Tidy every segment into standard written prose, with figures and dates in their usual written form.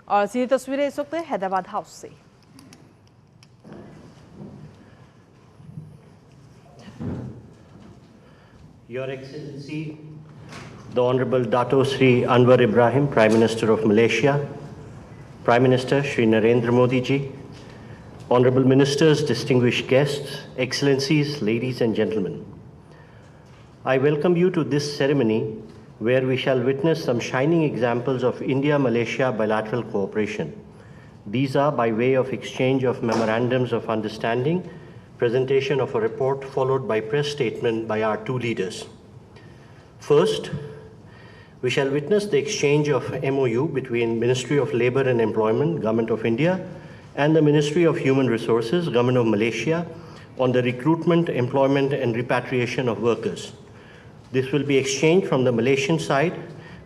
और सीधी तस्वीरें इस वक्त हैदराबाद हाउस से। Your Excellency, the Honorable Dato Sri Anwar Ibrahim, Prime Minister of Malaysia, Prime Minister Sri Narendra Modi ji, Honorable Ministers, distinguished guests, Excellencies, ladies and gentlemen. I welcome you to this ceremony where we shall witness some shining examples of India-Malaysia bilateral cooperation. These are by way of exchange of memorandums of understanding, presentation of a report followed by press statement by our two leaders. First, we shall witness the exchange of MOU between Ministry of Labour and Employment, Government of India, and the Ministry of Human Resources, Government of Malaysia, on the recruitment, employment, and repatriation of workers. This will be exchanged from the Malaysian side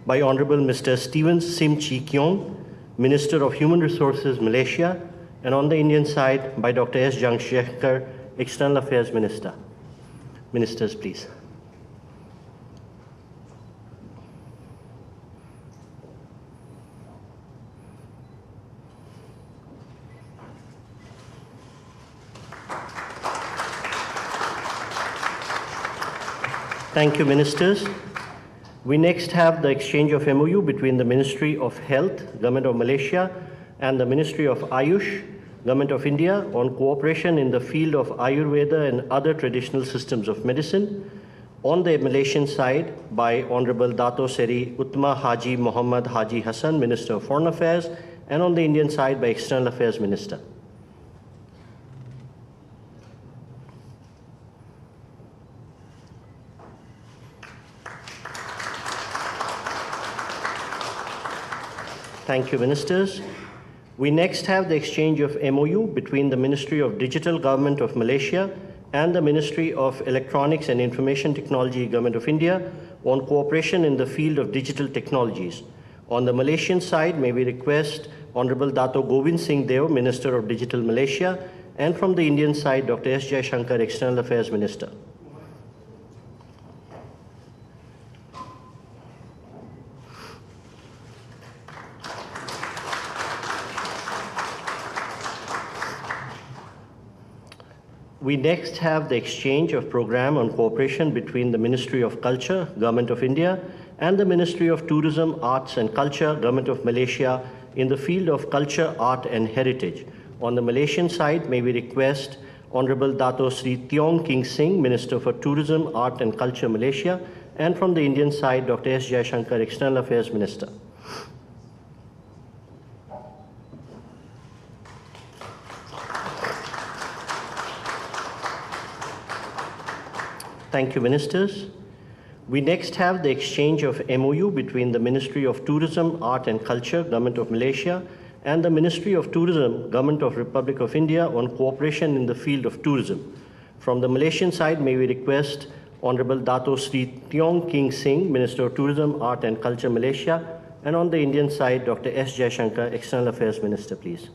by Honorable Mr. Stephen Sim Chee Kiong, Minister of Human Resources, Malaysia, and on the Indian side by Dr. S. Jaishankar, External Affairs Minister. Ministers, please. Thank you, Ministers. We next have the exchange of MOU between the Ministry of Health, Government of Malaysia, and the Ministry of Ayush, Government of India, on cooperation in the field of Ayurveda and other traditional systems of medicine. On the Malaysian side, by Honorable Dato Seri Utma Haji Muhammad Haji Hassan, Minister of Foreign Affairs, and on the Indian side by External Affairs Minister. Thank you, Ministers. We next have the exchange of MOU between the Ministry of Digital Government of Malaysia and the Ministry of Electronics and Information Technology Government of India on cooperation in the field of digital technologies. On the Malaysian side, may we request Honorable Dato Govind Singh Deo, Minister of Digital Malaysia, and from the Indian side, Dr. S. Jaishankar, External Affairs Minister. We next have the exchange of program on cooperation between the Ministry of Culture, Government of India, and the Ministry of Tourism, Arts and Culture, Government of Malaysia, in the field of culture, art and heritage. On the Malaysian side, may we request Honorable Dato Sri Tiong King Sing, Minister for Tourism, Art and Culture, Malaysia, and from the Indian side, Dr. S. Jaishankar, External Affairs Minister. Thank you, Ministers. We next have the exchange of MOU between the Ministry of Tourism, Art and Culture, Government of Malaysia, and the Ministry of Tourism, Government of Republic of India on cooperation in the field of tourism. From the Malaysian side, may we request Honorable Dato Sri Tiong King Sing, Minister of Tourism, Art and Culture, Malaysia, and on the Indian side, Dr. S. Jaishankar, External Affairs Minister, please.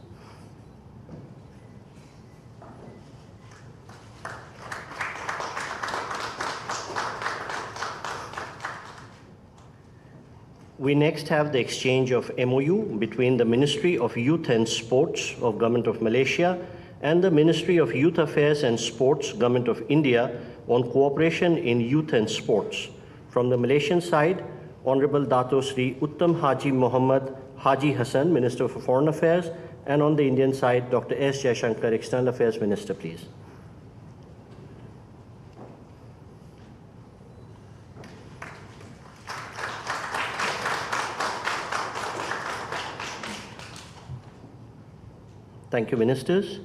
We next have the exchange of MOU between the Ministry of Youth and Sports of Government of Malaysia and the Ministry of Youth Affairs and Sports, Government of India, on cooperation in youth and sports. From the Malaysian side, Honorable Dato Sri Uttam Haji Muhammad Haji Hassan, Minister for Foreign Affairs, and on the Indian side, Dr. S. Jaishankar, External Affairs Minister, please. Thank you, Ministers.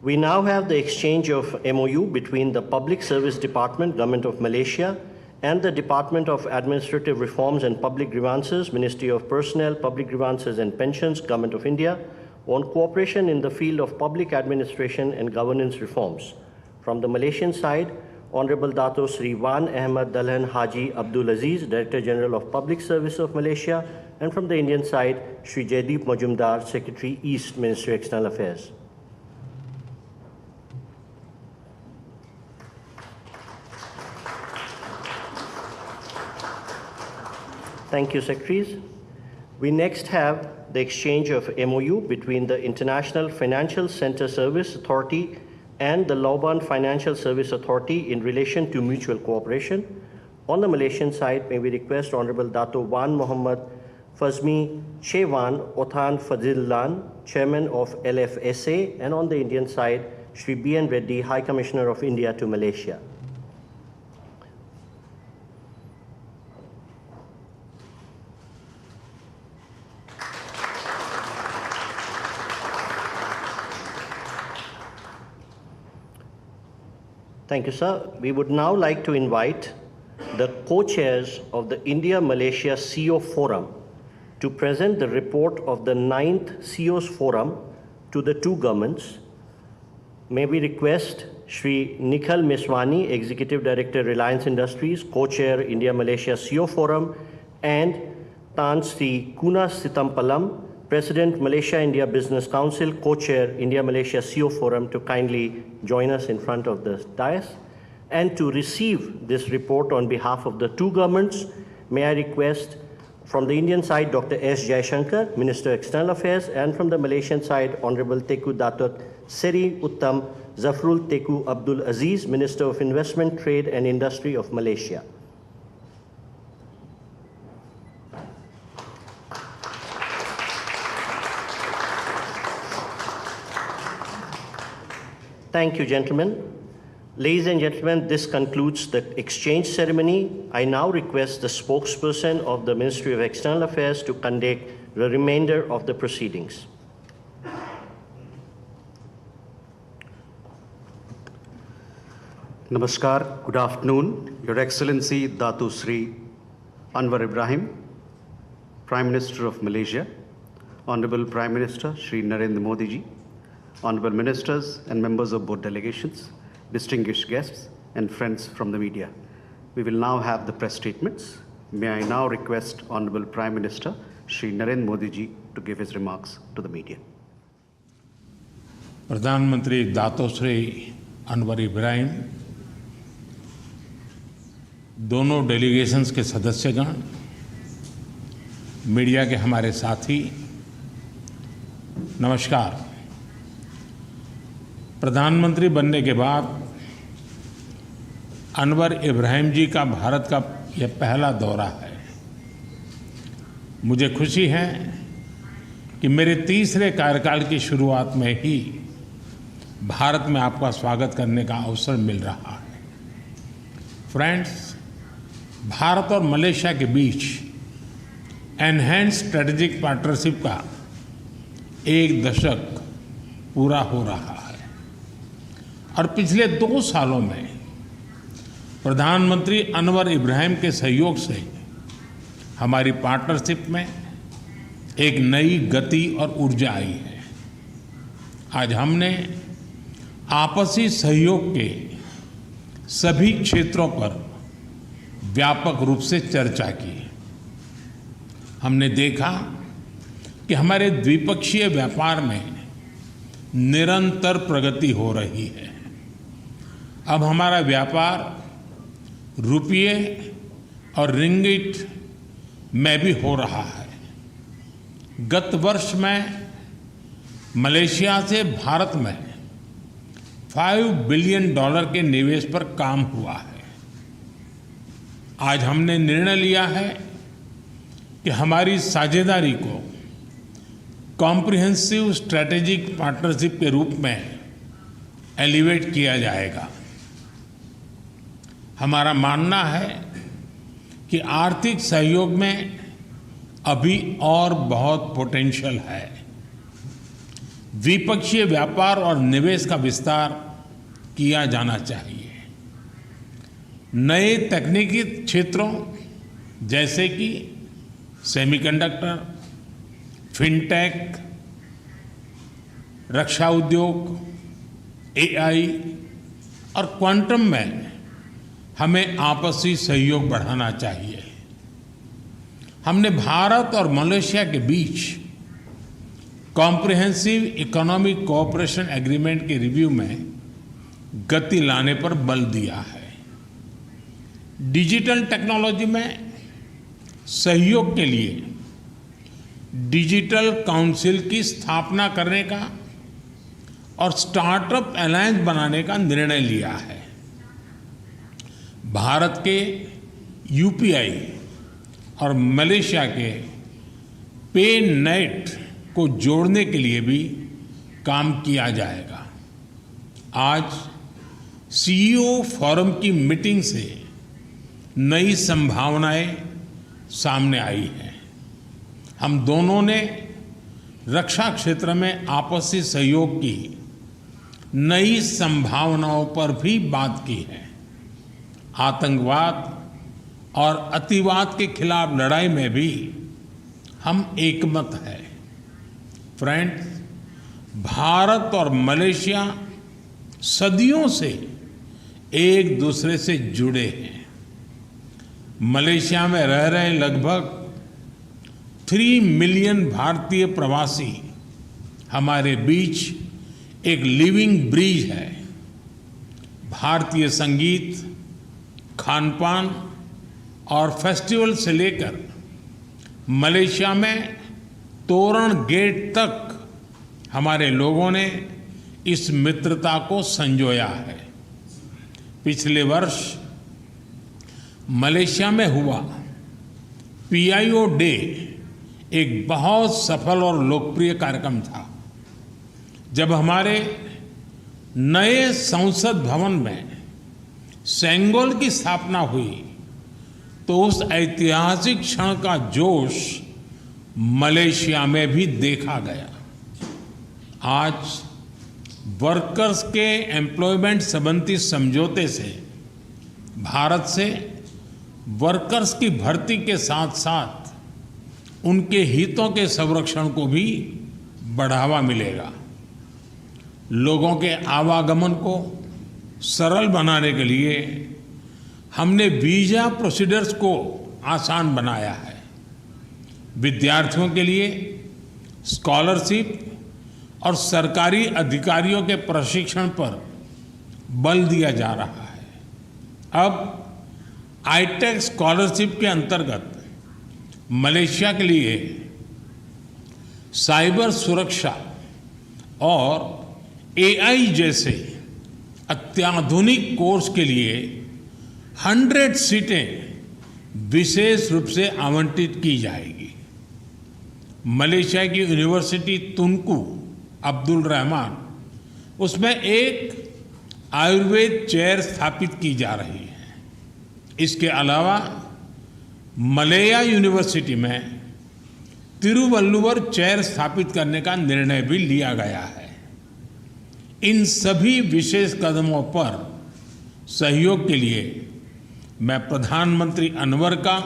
We now have the exchange of MOU between the Public Service Department, Government of Malaysia, and the Department of Administrative Reforms and Public Grievances, Ministry of Personnel, Public Grievances and Pensions, Government of India, on cooperation in the field of public administration and governance reforms. From the Malaysian side, Honorable Dato Sri Wan Ahmad Dalhan Haji Abdul Aziz, Director General of Public Service of Malaysia, and from the Indian side, Sri Jaideep Majumdar, Secretary East, Ministry of External Affairs. Thank you, Secretaries. We next have the exchange of MOU between the International Financial Center Service Authority and the Lauban Financial Service Authority in relation to mutual cooperation. On the Malaysian side, may we request Honorable Dato Wan Muhammad Fazmi Chewan Othan Fazillan, Chairman of LFSA, and on the Indian side, Shri B.N. Reddy, High Commissioner of India to Malaysia. Thank you, sir. We would now like to invite the co-chairs of the India-Malaysia CEO Forum to present the report of the 9th CEO's Forum to the two governments. May we request Shri Nikhil Miswani, Executive Director, Reliance Industries, Co-Chair, India-Malaysia CEO Forum, and Tan Sri Kuna Sitampalam, President, Malaysia-India Business Council, Co-Chair, India-Malaysia CEO Forum, to kindly join us in front of the dais. And to receive this report on behalf of the two governments, may I request from the Indian side, Dr. S. Jaishankar, Minister of External Affairs, and from the Malaysian side, Honorable Tengku Datuk Seri Uttam Zafrul Tengku Abdul Aziz, Minister of Investment, Trade and Industry of Malaysia. Thank you, gentlemen. Ladies and gentlemen, this concludes the exchange ceremony. I now request the spokesperson of the Ministry of External Affairs to conduct the remainder of the proceedings. Namaskar, good afternoon. Your Excellency Dato Sri Anwar Ibrahim, Prime Minister of Malaysia, Honorable Prime Minister Shri Narendra Modi ji, Honorable Ministers and members of board delegations, distinguished guests and friends from the media. We will now have the press statements. May I now request Honorable Prime Minister Shri Narendra Modi ji to give his remarks to the media. प्रधानमंत्री दातो श्री अनवर इब्राहिम, दोनों delegations के सदस्यगण, media के हमारे साथी, नमस्कार। प्रधानमंत्री बनने के बाद अनवर इब्राहिम जी का भारत का यह पहला दौरा है। मुझे खुशी है कि मेरे तीसरे कार्यकाल की शुरुआत में ही भारत में आपका स्वागत करने का अवसर मिल रहा है। फ्रेंड्स, भारत और मलेशिया के बीच एनहांस्ड स्ट्रेटेजिक पार्टनरशिप का 1 दशक पूरा हो रहा है और पिछले 2 सालों में प्रधानमंत्री अनवर इब्राहिम के सहयोग से हमारी पार्टनरशिप में एक नई गति और ऊर्जा आई है। आज हमने आपसी सहयोग के सभी क्षेत्रों पर व्यापक रूप से चर्चा की। हमने देखा कि हमारे द्विपक्षीय व्यापार में निरंतर प्रगति हो रही है। अब हमारा व्यापार रुपये और रिंगिट में भी हो रहा है। गत वर्ष में मलेशिया से भारत में $5 बिलियन के निवेश पर काम हुआ है। आज हमने निर्णय लिया है कि हमारी साझेदारी को कॉम्प्रिहेंसिव स्ट्रैटेजिक पार्टनरशिप के रूप में एलिवेट किया जाएगा। हमारा मानना है कि आर्थिक सहयोग में अभी और बहुत पोटेंशियल है। द्विपक्षीय व्यापार और निवेश का विस्तार किया जाना चाहिए। नए तकनीकी क्षेत्रों जैसे कि सेमीकंडक्टर, फिनटेक, रक्षा उद्योग, AI और क्वांटम में हमें आपसी सहयोग बढ़ाना चाहिए। हमने भारत और मलेशिया के बीच कॉम्प्रिहेंसिव इकोनॉमिक कोऑपरेशन एग्रीमेंट के रिव्यू में गति लाने पर बल दिया है। डिजिटल टेक्नोलॉजी में सहयोग के लिए डिजिटल काउंसिल की स्थापना करने का और स्टार्टअप अलायंस बनाने का निर्णय लिया है। भारत के यूपीआई और मलेशिया के पेनेट को जोड़ने के लिए भी काम किया जाएगा। आज सीईओ फोरम की मीटिंग से नई संभावनाएं सामने आई हैं। हम दोनों ने रक्षा क्षेत्र में आपसी सहयोग की नई संभावनाओं पर भी बात की है। आतंकवाद और अतिवाद के खिलाफ लड़ाई में भी हम एकमत हैं। फ्रेंड्स, भारत और मलेशिया सदियों से एक दूसरे से जुड़े हैं। मलेशिया में रह रहे लगभग 3 मिलियन भारतीय प्रवासी हमारे बीच एक लिविंग ब्रिज है। भारतीय संगीत, खानपान और फेस्टिवल से लेकर मलेशिया में तोरण गेट तक हमारे लोगों ने इस मित्रता को संजोया है। पिछले वर्ष मलेशिया में हुआ पीआईओ डे एक बहुत सफल और लोकप्रिय कार्यक्रम था। जब हमारे नए संसद भवन में सेंगोल की स्थापना हुई तो उस ऐतिहासिक क्षण का जोश मलेशिया में भी देखा गया। आज वर्कर्स के एम्प्लॉयमेंट संबंधी समझौते से भारत से वर्कर्स की भर्ती के साथ साथ उनके हितों के संरक्षण को भी बढ़ावा मिलेगा। लोगों के आवागमन को सरल बनाने के लिए हमने वीजा प्रोसीडर्स को आसान बनाया है। विद्यार्थियों के लिए स्कॉलरशिप और सरकारी अधिकारियों के प्रशिक्षण पर बल दिया जा रहा है। अब आईटेक स्कॉलरशिप के अंतर्गत मलेशिया के लिए साइबर सुरक्षा और एआई जैसे अत्याधुनिक कोर्स के लिए 100 सीटें विशेष रूप से आवंटित की जाएगी। मलेशिया की यूनिवर्सिटी तुनकू अब्दुल रहमान, उसमें एक आयुर्वेद चेयर स्थापित की जा रही है। इसके अलावा मलया यूनिवर्सिटी में तिरुवल्लुवर चेयर स्थापित करने का निर्णय भी लिया गया है। इन सभी विशेष कदमों पर सहयोग के लिए मैं प्रधानमंत्री अनवर का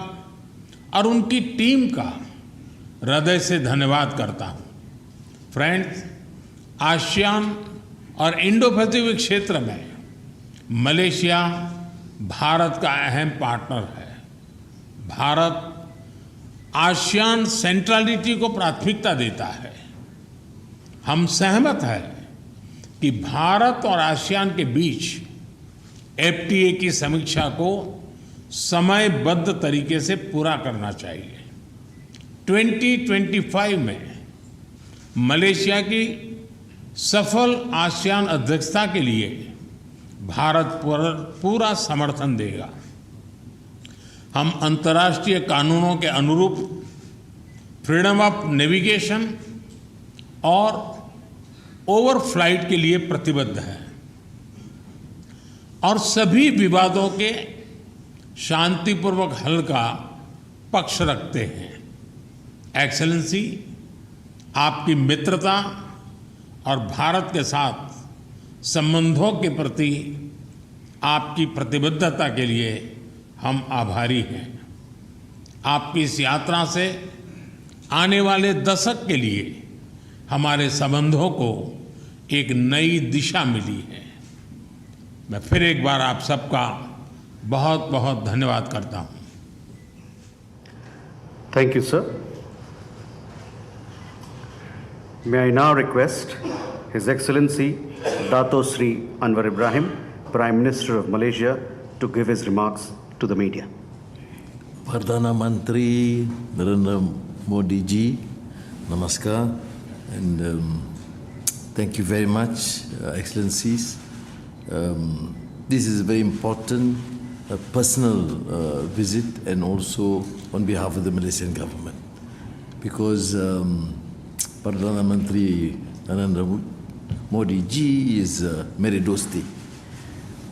और उनकी टीम का हृदय से धन्यवाद करता हूं। फ्रेंड्स, आसियान और इंडो पैसिफिक क्षेत्र में मलेशिया भारत का अहम पार्टनर है। भारत आसियान सेंट्रलिटी को प्राथमिकता देता है। हम सहमत हैं कि भारत और आसियान के बीच एफटीए की समीक्षा को समयबद्ध तरीके से पूरा करना चाहिए। 2025 में मलेशिया की सफल आसियान अध्यक्षता के लिए भारत पूरा समर्थन देगा। हम अंतर्राष्ट्रीय कानूनों के अनुरूप फ्रीडम ऑफ नेविगेशन और ओवरफ्लाइट के लिए प्रतिबद्ध हैं और सभी विवादों के शांतिपूर्वक हल का पक्ष रखते हैं। एक्सेलेंसी, आपकी मित्रता और भारत के साथ संबंधों के प्रति आपकी प्रतिबद्धता के लिए हम आभारी हैं। आपकी इस यात्रा से आने वाले दशक के लिए हमारे संबंधों को एक नई दिशा मिली है। मैं फिर एक बार आप सबका बहुत बहुत धन्यवाद करता हूं। Thank you, sir. May I now request His Excellency Dato Sri Anwar Ibrahim, Prime Minister of Malaysia, to give his remarks to the media. Perdana Menteri Narendra Modi ji, Namaskar, and thank you very much, Excellencies. This is a very important personal visit, and also on behalf of the Malaysian government, because Perdana Menteri Narendra Modi ji is Meridosti,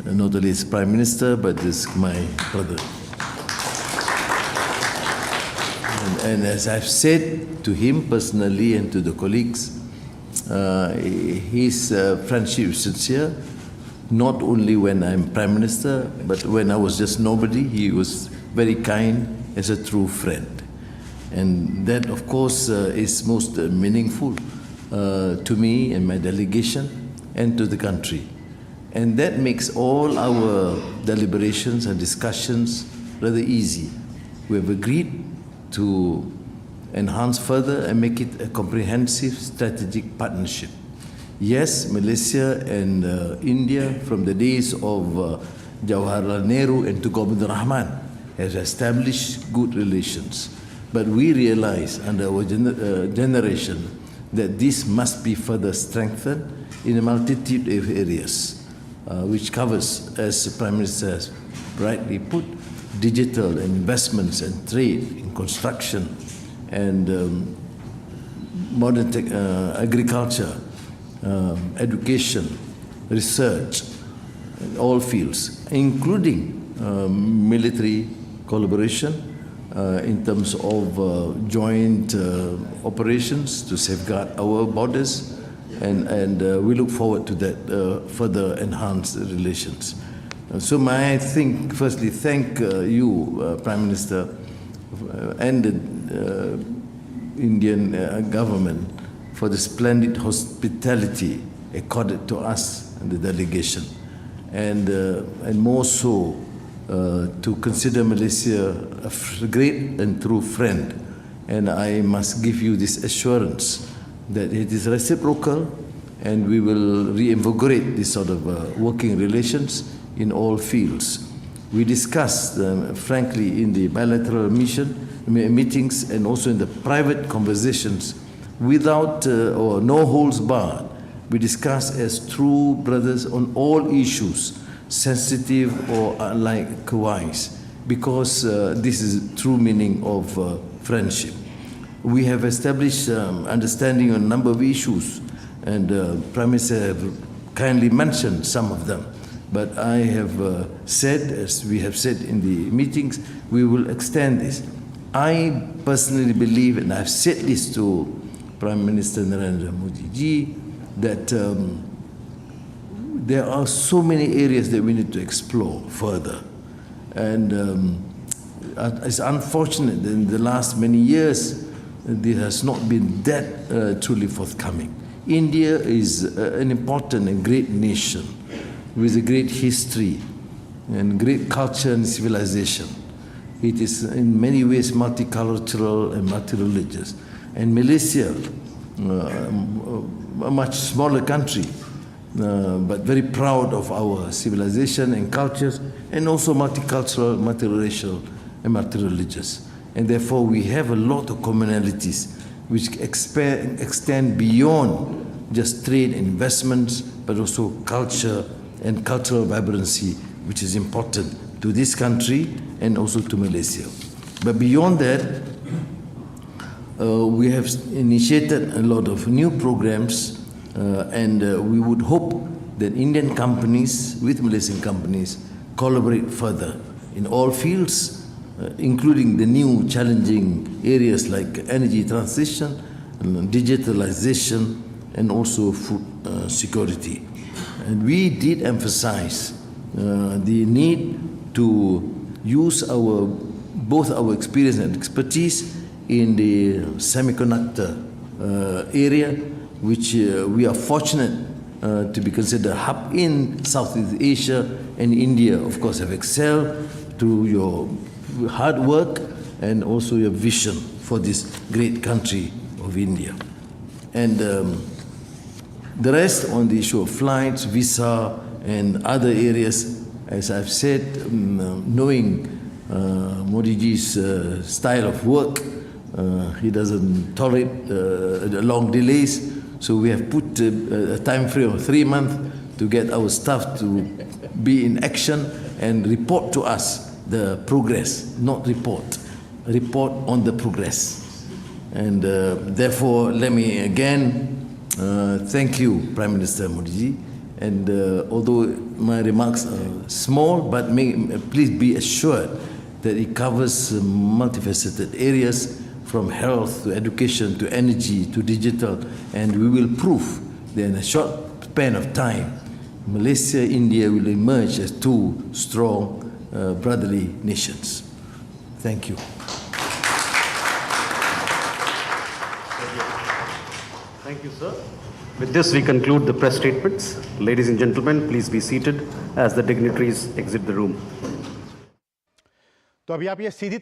not only as Prime Minister, but is my brother. And as I've said to him personally and to the colleagues, his friendship is sincere, not only when I'm Prime Minister, but when I was just nobody. He was very kind as a true friend. And that, of course, is most meaningful to me and my delegation and to the country. And that makes all our deliberations and discussions rather easy. We have agreed to enhance further and make it a comprehensive strategic partnership. Yes, Malaysia and India, from the days of Jawaharlal Nehru and Tunku Abdul Rahman, has established good relations. But we realize under our generation that this must be further strengthened in a multitude of areas, which covers, as the Prime Minister has rightly put, digital investments and trade in construction and modern agriculture, education, research, in all fields, including military collaboration in terms of joint operations to safeguard our borders, and we look forward to that further enhanced relations. So may I firstly thank you, Prime Minister, and the Indian government for the splendid hospitality accorded to us and the delegation, and more so to consider Malaysia a great and true friend. And I must give you this assurance that it is reciprocal, and we will reinvigorate this sort of working relations in all fields. We discussed, frankly, in the bilateral meetings and also in the private conversations, without or no holds barred. We discuss as true brothers on all issues, sensitive or likewise, because this is true meaning of friendship. We have established understanding on a number of issues, and Prime Minister have kindly mentioned some of them. But I have said, as we have said in the meetings, we will extend this. I personally believe, and I've said this to Prime Minister Narendra Modi ji, that there are so many areas that we need to explore further. And it's unfortunate that in the last many years, there has not been that truly forthcoming. India is an important and great nation with a great history and great culture and civilization. It is in many ways multicultural and multi-religious. And Malaysia, a much smaller country, but very proud of our civilization and cultures, and also multicultural, multiracial, and multi-religious. And therefore we have a lot of commonalities which extend beyond just trade and investments, but also culture and cultural vibrancy, which is important to this country and also to Malaysia. But beyond that, we have initiated a lot of new programs, and we would hope that Indian companies with Malaysian companies collaborate further in all fields, including the new challenging areas like energy transition, digitalization, and also food security. And we did emphasize the need to use both our experience and expertise in the semiconductor area, which we are fortunate to be considered a hub in Southeast Asia, and India, of course, have excelled through your hard work and also your vision for this great country of India. And the rest on the issue of flights, visa, and other areas, as I've said, knowing Modi ji's style of work, He doesn't tolerate long delays. So we have put a time frame of 3 months to get our staff to be in action and report to us the progress, not report on the progress. And therefore, let me again thank you, Prime Minister Modi ji. And although my remarks are small, but please be assured that it covers multifaceted areas from health to education to energy to digital, and we will prove that in a short span of time, Malaysia and India will emerge as two strong brotherly nations. Thank you. Thank you, sir. With this, we conclude the press statements. Ladies and gentlemen, please be seated as the dignitaries exit the room. तो अभी आप ये सीधी